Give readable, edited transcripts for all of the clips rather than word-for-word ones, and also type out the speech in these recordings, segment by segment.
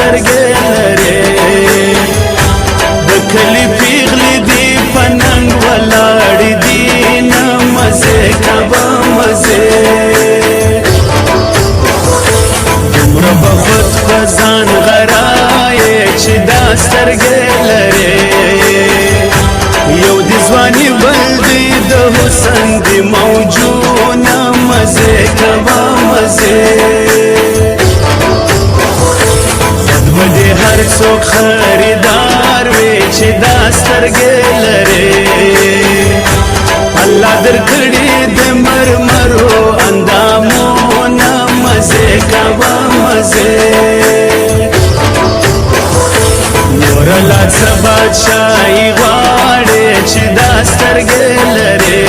سترګې لرې د کلي پیغلې دي په ننګ ولاړې دي نه مزې کوه مزې دومره به خود په ځان غرایې چې دا سترګې لرې یو د ځواني بل دی د حسن دی موجونه مزې کوه مزې خود به دې هر څوک خریدار وي چې دا سترګې لرې الله درکړي د مرمرو اندامونه مزې کوه مزې نور لا څه بادشاهي غواړې چې دا سترګې لرې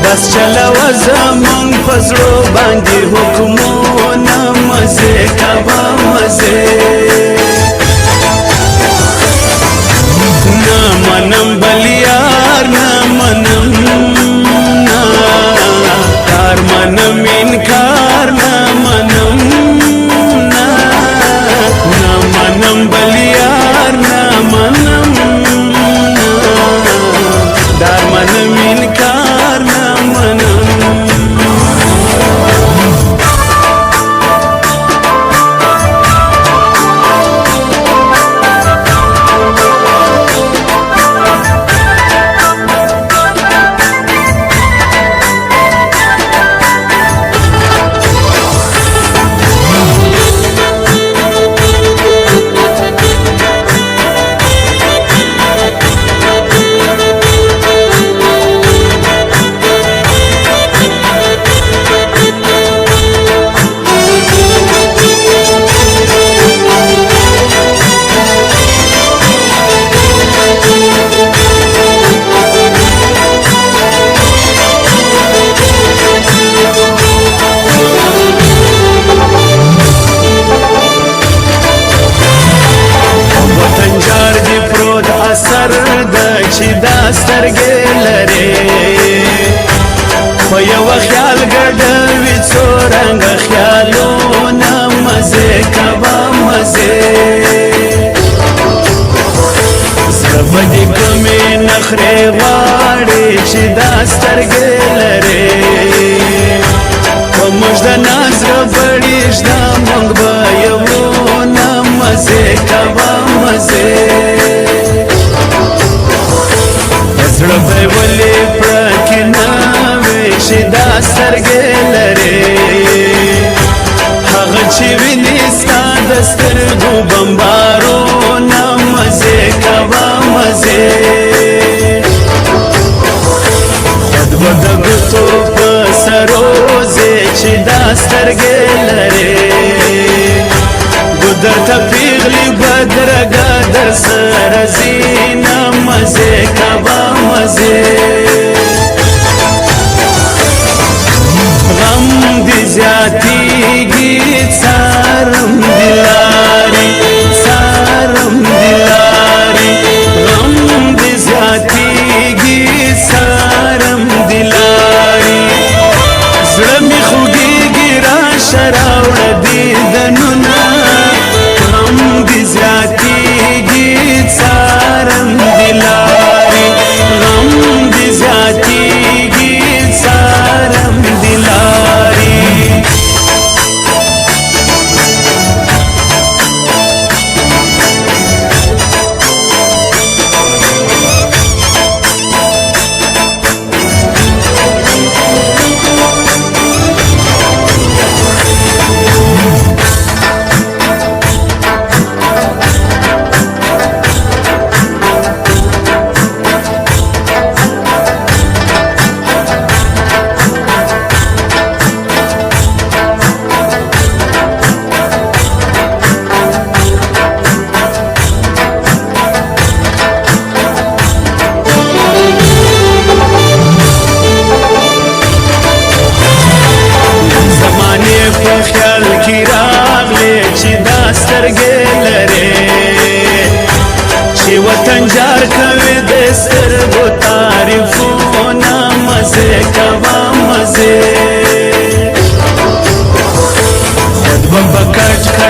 بس چلوه زمونږ په زړو باندې حکمونه مزې کوه مزې نه منم بل یار نه منم نه کار منم انکار نه منم نه منم بل یار نه منم نه دار منم انکار نه منم سر د چې دا سترګې لرې په یو خیال ګډوي څو رنګه خیالونه مزې کوه مزې زړه به دې کومې نخرې غواړې چې دا سترګې لرې په موږ د ناز ربړېږ دا موږ به یوونه مزې کوه مزې زړه به ولې پړکې نه وي چې دا سترګې لرې هغه چې ویني ستا د سترګو بمبارونه مزې کوه مزې خود به د ګوتو په سروځې چې دا سترګې لرې ګودر ته پیغلې بدرګه در سره ځي نه مزې کوه مزې غم دې زیاتېږي څارم دې لارې څارم دې لارې غم دې زیاتېږي څارم دې لارې زړه مې خوږېږي راشه راوړه دیدنونه غم دې زیاتېږي څارم دې لارې غم دې زیاتېږي څارم دې لارې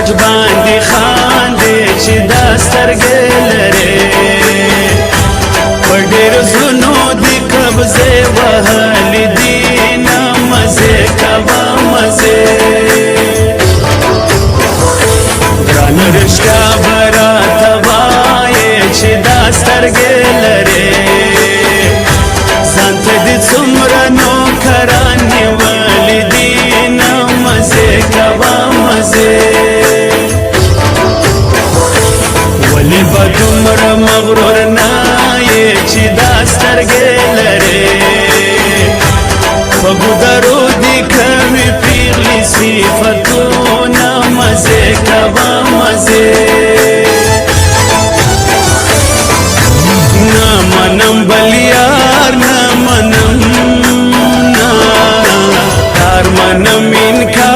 ټټ باندې خاندې چې دا سترګې لرې په ډېرو زړونو دې قبضې وهلې دي نه مزې کوه مزې ګرانه رښتیا به راته وایې چې دا سترګې لرې ځان ته دې څومره نوکران نیولي دي نه مزې کوه مزې ولې به دومره مغرور نه یې چې دا سترګې لرې په ګودرو دې کوي پیغلي صفتونه مزې کوه مزې نه منم بل یار نه منم نه کار منم انکار